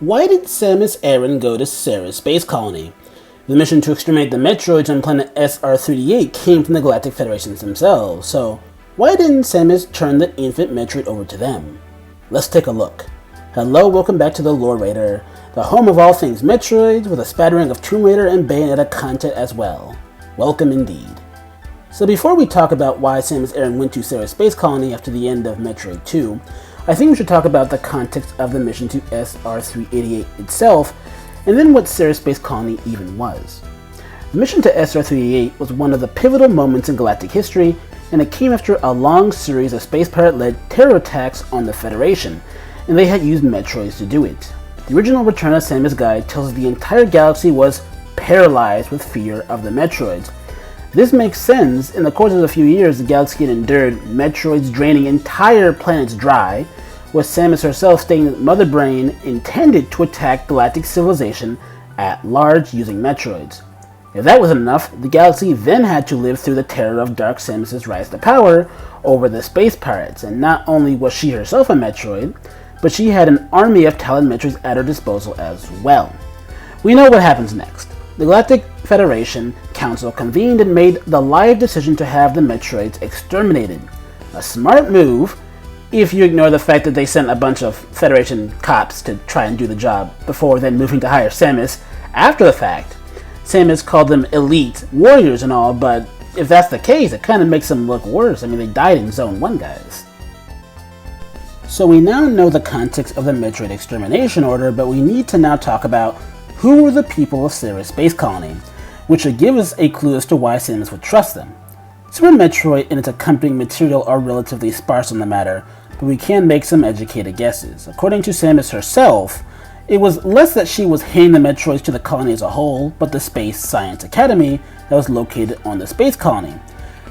Why did Samus Aran go to Ceres Space Colony? The mission to exterminate the Metroids on planet SR-38 came from the Galactic Federation themselves, so why didn't Samus turn the Infant Metroid over to them? Let's take a look. Hello, welcome back to the Lore Raider, the home of all things Metroids, with a spattering of Tomb Raider and Bayonetta content as well. Welcome indeed. So before we talk about why Samus Aran went to Ceres Space Colony after the end of Metroid 2, I think we should talk about the context of the mission to SR-388 itself, and then what Ceres Space Colony even was. The mission to SR-388 was one of the pivotal moments in galactic history, and it came after a long series of space pirate-led terror attacks on the Federation, and they had used Metroids to do it. The original Return of Samus guide tells us the entire galaxy was paralyzed with fear of the Metroids. This makes sense. In the course of a few years, the galaxy had endured Metroids draining entire planets dry, with Samus herself stating that Mother Brain intended to attack galactic civilization at large using Metroids. If that wasn't enough, the galaxy then had to live through the terror of Dark Samus's rise to power over the space pirates, and not only was she herself a Metroid, but she had an army of talented Metroids at her disposal as well. We know what happens next. The Galactic Federation Council convened and made the live decision to have the Metroids exterminated. A smart move, if you ignore the fact that they sent a bunch of Federation cops to try and do the job before then moving to hire Samus after the fact. Samus called them elite warriors and all, but if that's the case, it kind of makes them look worse. I mean, they died in Zone 1, guys. So we now know the context of the Metroid extermination order, but we need to now talk about who were the people of Ceres Space Colony, which should give us a clue as to why Samus would trust them. Super Metroid and its accompanying material are relatively sparse on the matter, but we can make some educated guesses. According to Samus herself, it was less that she was handing the Metroids to the colony as a whole, but the Space Science Academy that was located on the Space Colony,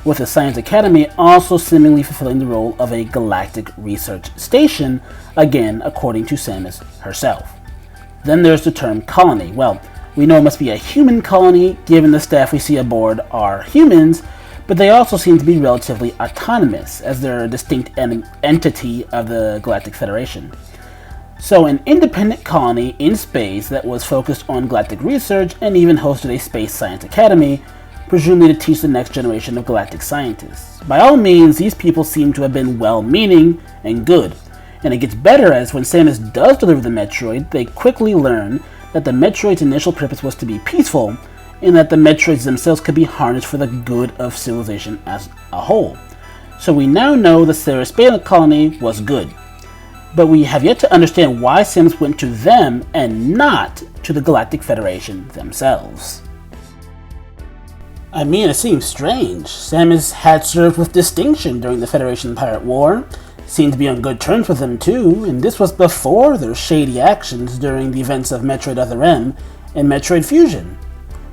with the Science Academy also seemingly fulfilling the role of a galactic research station, again according to Samus herself. Then there's the term colony. Well, we know it must be a human colony, given the staff we see aboard are humans, but they also seem to be relatively autonomous, as they're a distinct entity of the Galactic Federation. So an independent colony in space that was focused on galactic research and even hosted a Space Science Academy, presumably to teach the next generation of galactic scientists. By all means, these people seem to have been well-meaning and good. And it gets better as when Samus does deliver the Metroid, they quickly learn that the Metroid's initial purpose was to be peaceful, and that the Metroids themselves could be harnessed for the good of civilization as a whole. So we now know the Ceres Space Colony was good, but we have yet to understand why Samus went to them and not to the Galactic Federation themselves. I mean, it seems strange. Samus had served with distinction during the Federation Pirate War, seemed to be on good terms with them too, and this was before their shady actions during the events of Metroid Other M and Metroid Fusion.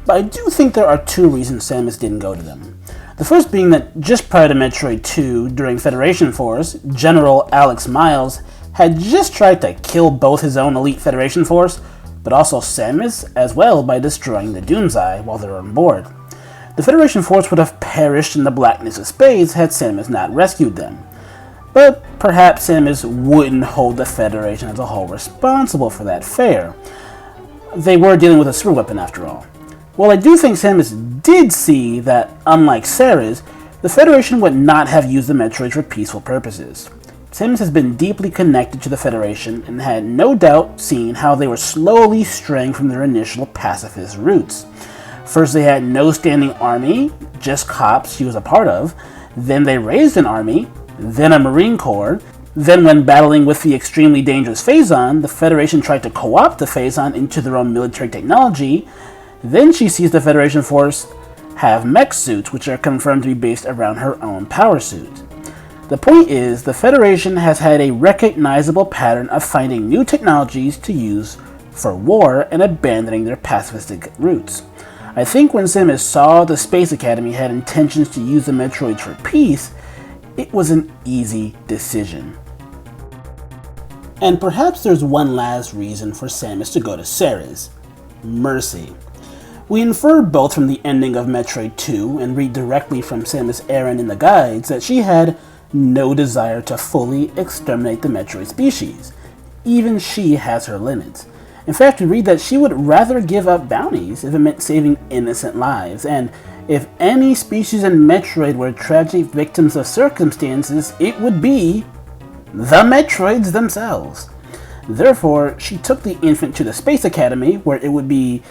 But I do think there are two reasons Samus didn't go to them. The first being that just prior to Metroid 2, during Federation Force, General Alex Miles had just tried to kill both his own elite Federation force, but also Samus as well by destroying the Doom's Eye while they were on board. The Federation force would have perished in the blackness of space had Samus not rescued them. But perhaps Samus wouldn't hold the Federation as a whole responsible for that fare. They were dealing with a super weapon after all. Well, I do think Samus did see that, unlike Ceres, the Federation would not have used the Metroids for peaceful purposes. Samus has been deeply connected to the Federation and had no doubt seen how they were slowly straying from their initial pacifist roots. First they had no standing army, just cops she was a part of, then they raised an army, then a Marine Corps. Then when battling with the extremely dangerous Phazon, the Federation tried to co-opt the Phazon into their own military technology. Then she sees the Federation force have mech suits, which are confirmed to be based around her own power suit. The point is, the Federation has had a recognizable pattern of finding new technologies to use for war and abandoning their pacifistic roots. I think when Samus saw the Space Academy had intentions to use the Metroids for peace, it was an easy decision. And perhaps there's one last reason for Samus to go to Ceres: mercy. We infer both from the ending of Metroid 2 and read directly from Samus Aran in the guides that she had no desire to fully exterminate the Metroid species. Even she has her limits. In fact, we read that she would rather give up bounties if it meant saving innocent lives, and if any species in Metroid were tragic victims of circumstances, it would be the Metroids themselves. Therefore, she took the infant to the Space Academy, where it would be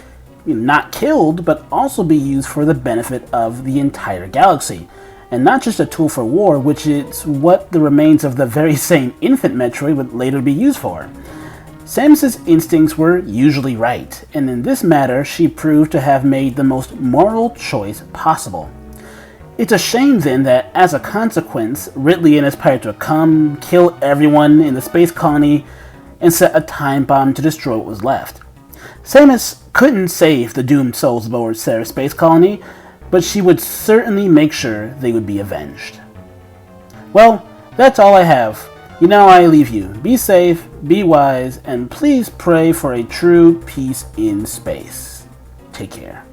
not killed, but also be used for the benefit of the entire galaxy, and not just a tool for war, which is what the remains of the very same Infant Metroid would later be used for. Samus's instincts were usually right, and in this matter, she proved to have made the most moral choice possible. It's a shame then that, as a consequence, Ridley and his pirate would come, kill everyone in the space colony, and set a time bomb to destroy what was left. Samus couldn't save the doomed souls aboard Ceres Space Colony, but she would certainly make sure they would be avenged. Well, that's all I have. Now I leave you. Be safe, be wise, and please pray for a true peace in space. Take care.